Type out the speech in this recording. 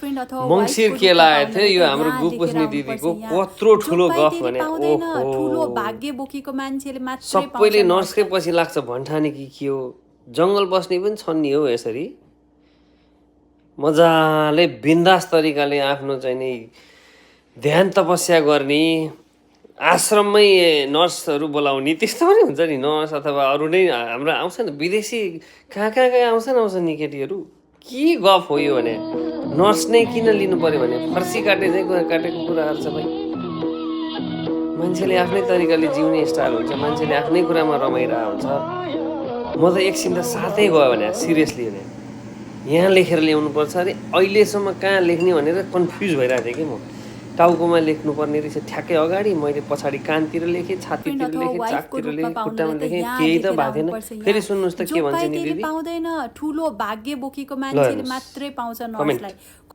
मङ्सिर के लागेको थियो यो हाम्रो गुप बस्ने दिदीको कत्रो ठुलो गफ भने ठुलो ओहो भाग्य बोकेको मान्छेले मात्रै पाउँछ सबैले नर्सकै नर्सलाई। पछि लाग्छ भन्ठाने कि के हो जङ्गल बस्ने पनि छन् नि हो यसरी मजाले बिन्दास तरिकाले आफ्नो चाहिँ नि ध्यान तपस्या गर्ने आश्रममै नर्सहरू बोलाउने त्यस्तो पनि हुन्छ नि नर्स अथवा अरू नै हाम्रो आउँछ नि विदेशी कहाँ आउँछन् नि केटीहरू के गफ हो यो भने नर्स नै किन लिनु पर्यो भने फर्सी काटेको कुराहरू छ भाइ मान्छेले आफ्नै तरिकाले जिउने स्टाइल हुन्छ मान्छेले आफ्नै कुरामा रमाइरहेको हुन्छ म त एकछिन त साथै गयो भने सिरियसली भने यहाँ लेखेर ल्याउनुपर्छ अरे अहिलेसम्म कहाँ लेख्ने भनेर कन्फ्युज भइरहेको थिएँ कि म टाउकोमा लेख्नुपर्ने रहेछ ठ्याक्कै अगाडि मैले पछाडि कानतिर लेखेँ छातीतिर लेखेँ चाकतिर लेखेँ खुट्टामा लेखेँ केही त भएको थिएन फेरि सुन्नुहोस् त के भन्छ नि दिदी पाउँदैन ठुलो भाग्य बोकेको ल मान्छेले हेर्नुहोस् मात्रै पाउँछ कमेन्ट नर्सलाई।